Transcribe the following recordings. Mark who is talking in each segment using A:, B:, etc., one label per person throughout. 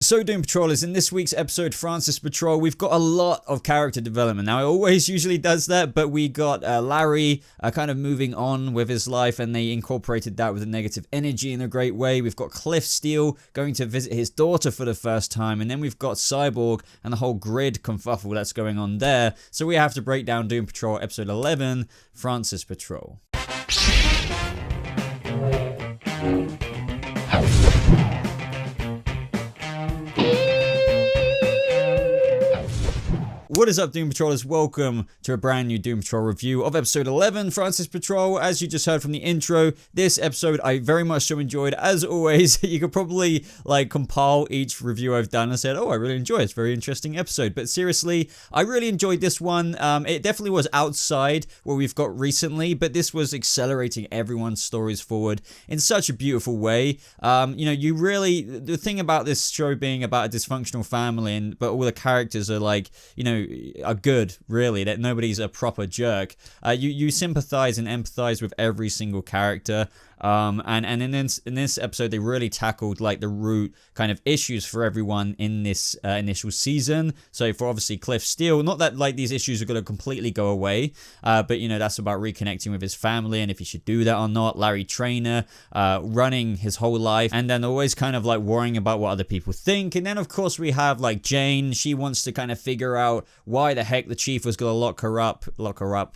A: So Doom Patrollers, in this week's episode, Francis Patrol, we've got a lot of character development. Now, it always usually does that, but we got Larry kind of moving on with his life, and they incorporated that with the negative energy in a great way. We've got Cliff Steele going to visit his daughter for the first time, and then we've got Cyborg and the whole grid confuffle that's going on there. So we have to break down Doom Patrol episode 11, Francis Patrol. What is up, Doom Patrollers? Welcome to a brand new Doom Patrol review of episode 11, Francis Patrol. As you just heard from the intro, this episode I very much so enjoyed. As always, you could probably compile each review I've done and said, oh, I really enjoyed it. It's a very interesting episode. But seriously, I really enjoyed this one. It definitely was outside what we've got recently, but this was accelerating everyone's stories forward in such a beautiful way. You really, the thing about this show being about a dysfunctional family, but all the characters are are good, really, that nobody's a proper jerk. You sympathize and empathize with every single character. And in this episode, they really tackled the root kind of issues for everyone in this initial season. So for obviously Cliff Steele, not that these issues are going to completely go away, but that's about reconnecting with his family and if he should do that or not. Larry Trainer running his whole life, and then always kind of worrying about what other people think. And then of course we have Jane. She wants to kind of figure out why the heck the chief was going to lock her up,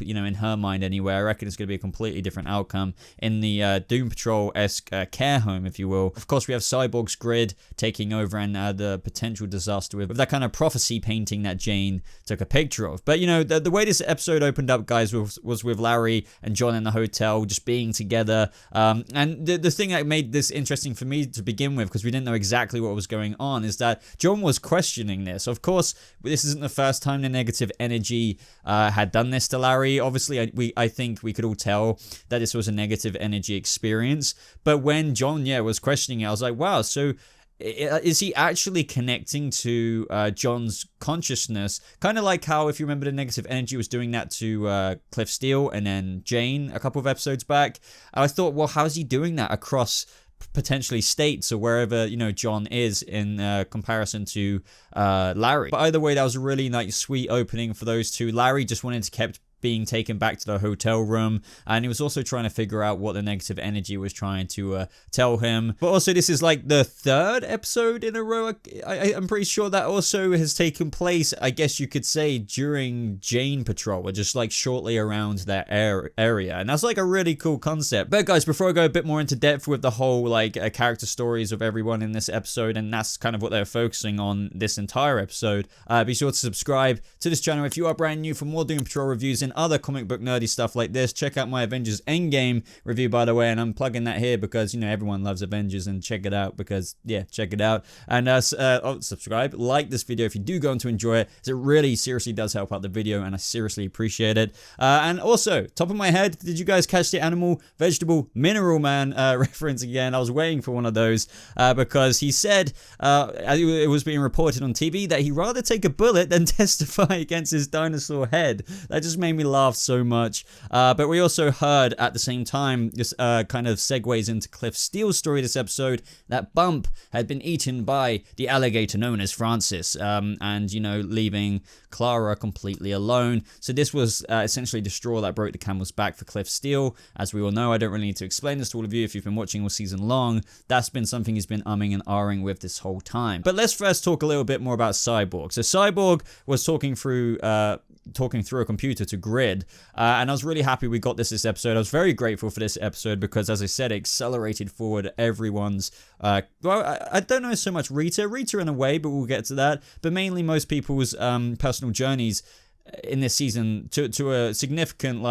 A: in her mind anyway. I reckon it's going to be a completely different outcome in the Doom Patrol-esque care home, if you will. Of course, we have Cyborg's grid taking over and the potential disaster with that kind of prophecy painting that Jane took a picture of. But, the way this episode opened up, guys, was with Larry and John in the hotel, just being together. And the thing that made this interesting for me to begin with, because we didn't know exactly what was going on, is that John was questioning this. Of course, this isn't the first time the negative energy had done this to Larry. Obviously, I think we could all tell that this was a negative energy experience. But when John, was questioning it, I was like, wow, so is he actually connecting to John's consciousness? Kind of like how, if you remember, the negative energy was doing that to Cliff Steele and then Jane a couple of episodes back. I thought, well, how's he doing that across potentially states or wherever John is in comparison to Larry? But either way, that was a really sweet opening for those two. Larry just wanted to keep being taken back to the hotel room, and he was also trying to figure out what the negative energy was trying to tell him. But also, this is the third episode in a row. I'm pretty sure that also has taken place, I guess you could say, during Jane Patrol, or just shortly around that area, and that's a really cool concept. But guys, before I go a bit more into depth with the whole character stories of everyone in this episode, and that's kind of what they're focusing on this entire episode, be sure to subscribe to this channel if you are brand new for more Doom Patrol reviews and other comic book nerdy stuff like this. Check out my Avengers Endgame review, by the way, and I'm plugging that here because everyone loves Avengers, and check it out because check it out. And subscribe, like this video if you do go on to enjoy it, because it really seriously does help out the video, and I seriously appreciate it. And also, top of my head, did you guys catch the animal, vegetable, mineral man reference again? I was waiting for one of those because he said it was being reported on TV that he'd rather take a bullet than testify against his dinosaur head. That just made me laugh so much. But we also heard at the same time, this kind of segues into Cliff Steele's story this episode, that Bump had been eaten by the alligator known as Francis, and leaving Clara completely alone. So this was essentially the straw that broke the camel's back for Cliff Steele. As we all know, I don't really need to explain this to all of you if you've been watching all season long. That's been something he's been umming and ahhing with this whole time. But let's first talk a little bit more about Cyborg. So Cyborg was talking through a computer to Grid, and I was really happy we got this episode. I was very grateful for this episode because, as I said, it accelerated forward everyone's I don't know so much Rita in a way, but we'll get to that, but mainly most people's personal journeys in this season to a significant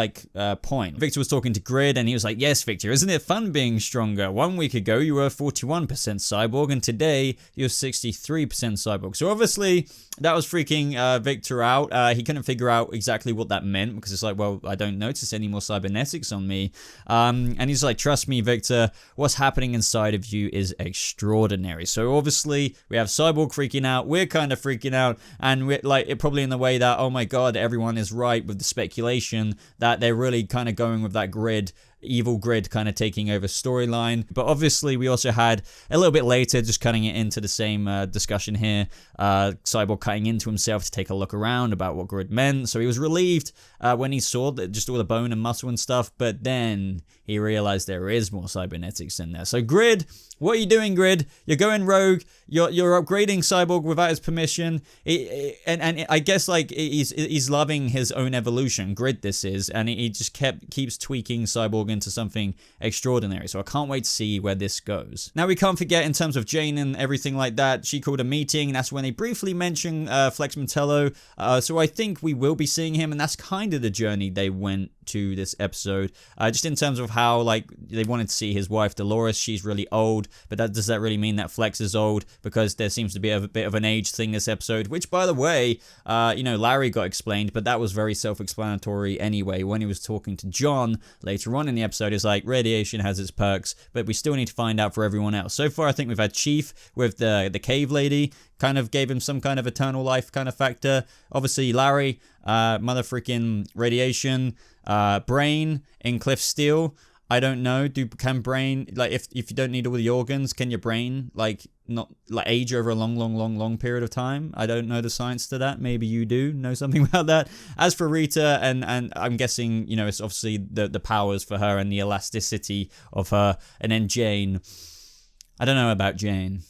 A: point. Victor was talking to Grid, and he was like, yes, Victor, isn't it fun being stronger? 1 week ago you were 41% cyborg, and today you're 63% cyborg. So obviously that was freaking Victor out. He couldn't figure out exactly what that meant, because it's well, I don't notice any more cybernetics on me. And he's like, trust me, Victor, what's happening inside of you is extraordinary. So obviously we have Cyborg freaking out, we're kind of freaking out, and we're probably in the way that, oh my god, everyone is right with the speculation that they're really kind of going with that Grid evil Grid kind of taking over storyline. But obviously we also had a little bit later, just cutting it into the same discussion here, Cyborg cutting into himself to take a look around about what Grid meant. So he was relieved when he saw that just all the bone and muscle and stuff, but then he realized there is more cybernetics in there. So Grid, what are you doing, Grid? You're going rogue. You're upgrading Cyborg without his permission. And I guess like he's loving his own evolution. Grid this is, and he just keeps tweaking Cyborg into something extraordinary. So I can't wait to see where this goes. Now we can't forget in terms of Jane and everything like that. She called a meeting. That's when they briefly mentioned Flex Mantello. So I think we will be seeing him, and that's kind of the journey they went to this episode. Just in terms of how like they wanted to see his wife Dolores. She's really old, but does that really mean that Flex is old? Because there seems to be a bit of an age thing this episode, which by the way, Larry got explained, but that was very self-explanatory anyway. When he was talking to John later on in the episode, it's like radiation has its perks, but we still need to find out for everyone else. So far, I think we've had Chief with the cave lady, kind of gave him some kind of eternal life kind of factor. Obviously, Larry, mother freaking radiation, Brain in Cliff Steele. I don't know. Can Brain, like, if you don't need all the organs, can your brain like not like age over a long period of time? I don't know the science to that. Maybe you do know something about that. As for Rita, and I'm guessing, it's obviously the powers for her and the elasticity of her. And then Jane, I don't know about Jane.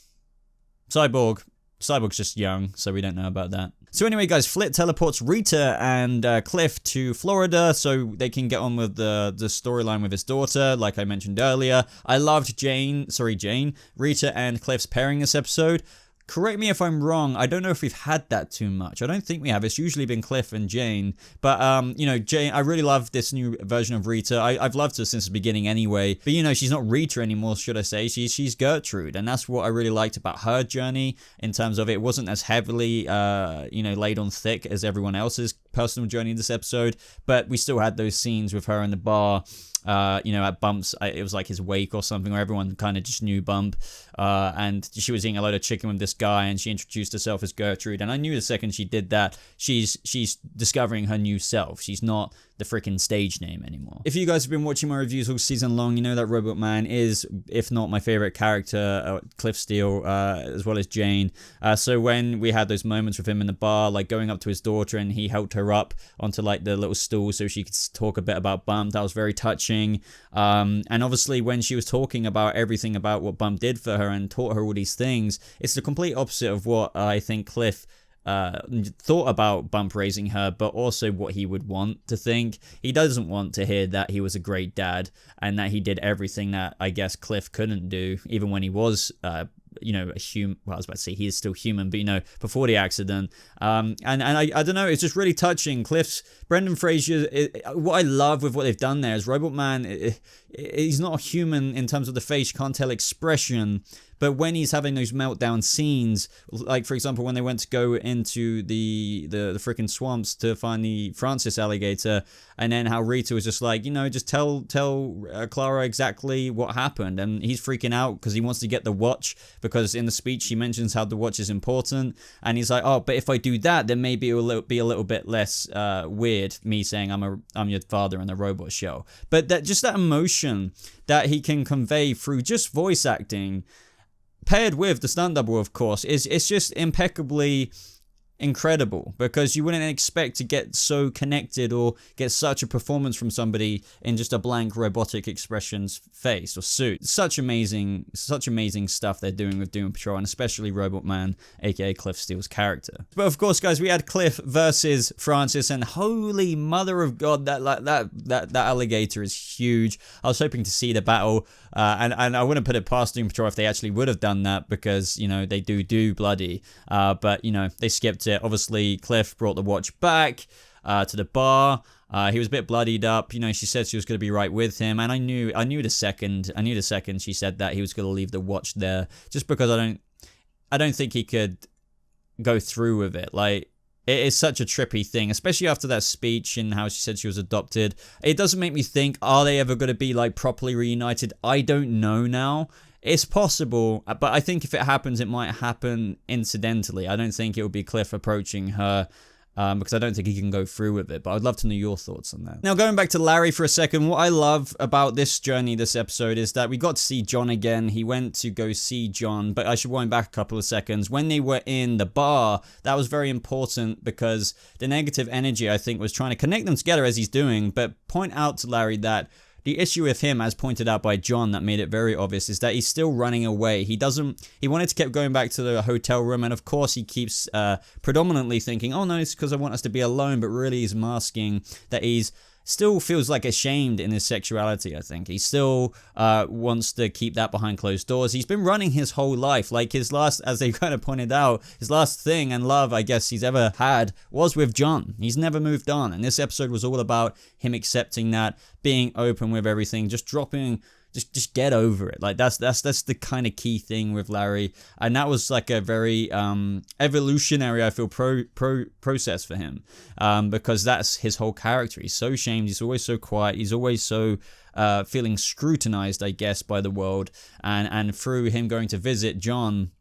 A: Cyborg's just young, so we don't know about that. So anyway, guys, Flit teleports Rita and Cliff to Florida so they can get on with the storyline with his daughter, like I mentioned earlier. I loved Rita and Cliff's pairing this episode. Correct me if I'm wrong, I don't know if we've had that too much. I don't think we have. It's usually been Cliff and Jane. But, Jane, I really love this new version of Rita. I've loved her since the beginning anyway. But, she's not Rita anymore, should I say. She's Gertrude. And that's what I really liked about her journey in terms of it wasn't as heavily, laid on thick as everyone else's personal journey in this episode. But we still had those scenes with her in the bar. At Bump's, it was like his wake or something, where everyone kind of just knew Bump, and she was eating a load of chicken with this guy, and she introduced herself as Gertrude, and I knew the second she did that, she's discovering her new self. She's not the freaking stage name anymore. If you guys have been watching my reviews all season long, you know that Robot Man is, if not my favorite character, Cliff Steele, as well as Jane. So when we had those moments with him in the bar, like going up to his daughter and he helped her up onto like the little stool so she could talk a bit about Bump, that was very touching. And obviously when she was talking about everything about what Bump did for her and taught her all these things, it's the complete opposite of what I think Cliff thought about Bump raising her, but also what he would want to think. He doesn't want to hear that he was a great dad and that he did everything that I guess Cliff couldn't do, even when he was a human. Well, I was about to say he is still human, but before the accident. And I don't know, it's just really touching. Brendan Fraser, what I love with what they've done there is Robot Man, he's not a human in terms of the face, you can't tell expression. But when he's having those meltdown scenes, like for example when they went to go into the freaking swamps to find the Francis alligator, and then how Rita was just like, just tell Clara exactly what happened, and he's freaking out because he wants to get the watch, because in the speech she mentions how the watch is important, and he's like, oh, but if I do that, then maybe it will be a little bit less weird, me saying I'm your father in the robot show. But that emotion that he can convey through just voice acting, paired with the stunt double, of course, it's just impeccably incredible, because you wouldn't expect to get so connected or get such a performance from somebody in just a blank robotic expressions face or suit. Such amazing stuff they're doing with Doom Patrol, and especially Robot Man, aka Cliff Steele's character. But of course, guys, we had Cliff versus Francis, and holy mother of God, that alligator is huge. I was hoping to see the battle, and I wouldn't put it past Doom Patrol if they actually would have done that, because they do bloody, but they skipped it. Obviously, Cliff brought the watch back to the bar. He was a bit bloodied up. She said she was going to be right with him, and I knew the second she said that he was going to leave the watch there, just because I don't think he could go through with it. Like, it is such a trippy thing, especially after that speech and how she said she was adopted. It doesn't make me think, are they ever going to be like properly reunited? I don't know now. It's possible, but I think if it happens, it might happen incidentally. I don't think it will be Cliff approaching her because I don't think he can go through with it, but I'd love to know your thoughts on that. Now, going back to Larry for a second, what I love about this journey, this episode, is that we got to see John again. He went to go see John, but I should wind back a couple of seconds. When they were in the bar, that was very important because the negative energy, I think, was trying to connect them together as he's doing, but point out to Larry that the issue with him, as pointed out by John, that made it very obvious, is that he's still running away. He wanted to keep going back to the hotel room, and of course he keeps predominantly thinking, oh no, it's because I want us to be alone, but really he's masking that he's still feels like ashamed in his sexuality, I think. He still wants to keep that behind closed doors. He's been running his whole life. Like his last, as they kind of pointed out, his last thing and love, I guess, he's ever had was with John. He's never moved on. And this episode was all about him accepting that, being open with everything, just dropping... Just get over it. Like that's the kind of key thing with Larry, and that was like a very evolutionary, I feel, process for him, because that's his whole character. He's so shamed. He's always so quiet. He's always so feeling scrutinized, I guess, by the world, and through him going to visit John.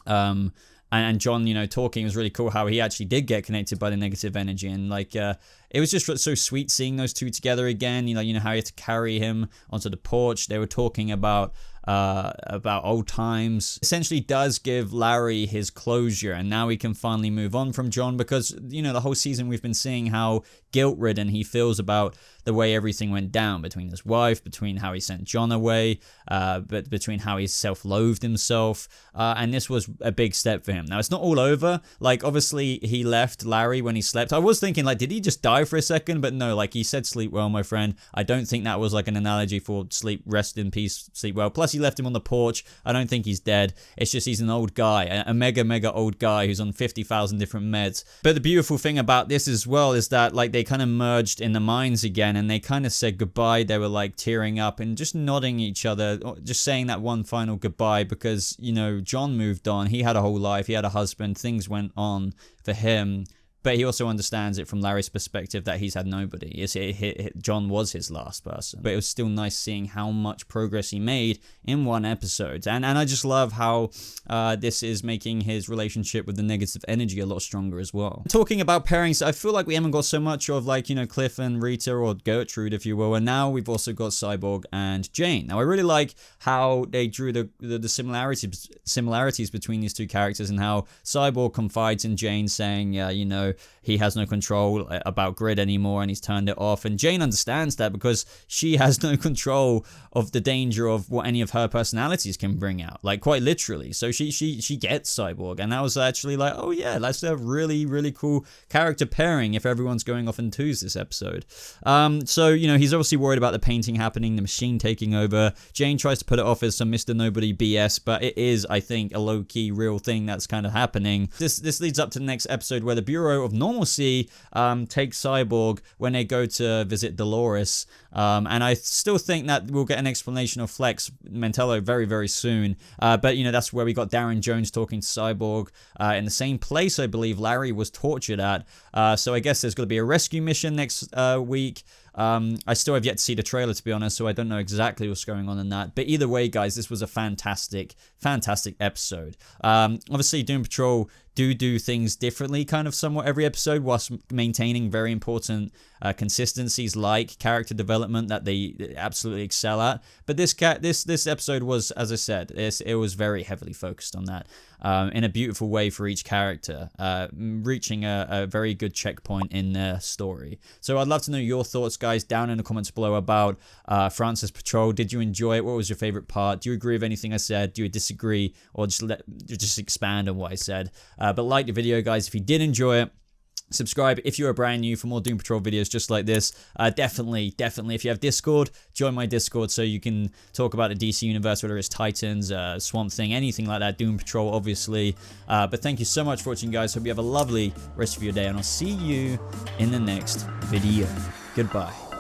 A: And John, you know, talking, was really cool how he actually did get connected by the negative energy, and like it was just so sweet seeing those two together again. You know how he had to carry him onto the porch. They were talking about old times. Essentially does give Larry his closure, and now he can finally move on from John, because you know the whole season we've been seeing how guilt-ridden he feels about the way everything went down between his wife, between how he sent John away, but between how he self-loathed himself, and this was a big step for him. Now it's not all over. Like obviously he left Larry when he slept. I was thinking like, did he just die for a second? But no, like he said, sleep well, my friend. I don't think that was like an analogy for sleep, rest in peace, sleep well. Plus he left him on the porch. I don't think he's dead. It's just he's an old guy, a mega old guy who's on 50,000 different meds. But the beautiful thing about this as well is that like they kind of merged in the minds again, and they kind of said goodbye. They were like tearing up and just nodding each other, just saying that one final goodbye, because you know John moved on. He had a whole life. He had a husband. Things went on for him. But he also understands it from Larry's perspective that he's had nobody. John was his last person. But it was still nice seeing how much progress he made in one episode. And I just love how this is making his relationship with the negative energy a lot stronger as well. Talking about pairings, I feel like we haven't got so much of like, you know, Cliff and Rita, or Gertrude, if you will. And now we've also got Cyborg and Jane. Now I really like how they drew the similarities between these two characters, and how Cyborg confides in Jane saying, you know, he has no control about grid anymore and he's turned it off, and Jane understands that because she has no control of the danger of what any of her personalities can bring out, like quite literally. So she gets Cyborg, and that was actually like, oh yeah, that's a really cool character pairing if everyone's going off in twos this episode. So you know, he's obviously worried about the painting happening, the machine taking over. Jane tries to put it off as some Mr. Nobody BS, but it is, I think, a low-key real thing that's kind of happening. This leads up to the next episode where the Bureau of Normalcy takes Cyborg when they go to visit Dolores, and I still think that we'll get an explanation of Flex Mentello very soon, but you know, that's where we got Darren Jones talking to Cyborg in the same place I believe Larry was tortured at, so I guess there's going to be a rescue mission next week. I still have yet to see the trailer, to be honest, so I don't know exactly what's going on in that. But either way, guys, this was a fantastic episode. Obviously, Doom Patrol do things differently kind of somewhat every episode, whilst maintaining very important consistencies like character development that they absolutely excel at. But this episode was, as I said, it was very heavily focused on that in a beautiful way for each character, reaching a very good checkpoint in their story. So I'd love to know your thoughts, guys, down in the comments below about Francis Patrol. Did you enjoy it? What was your favorite part? Do you agree with anything I said? Do you disagree? Or just expand on what I said? But like the video, guys, if you did enjoy it. Subscribe if you are brand new for more Doom Patrol videos just like this. Definitely, if you have Discord, join my Discord so you can talk about the DC universe, whether it's Titans, Swamp Thing, anything like that, Doom Patrol, obviously. But thank you so much for watching, guys. Hope you have a lovely rest of your day, and I'll see you in the next video. Goodbye.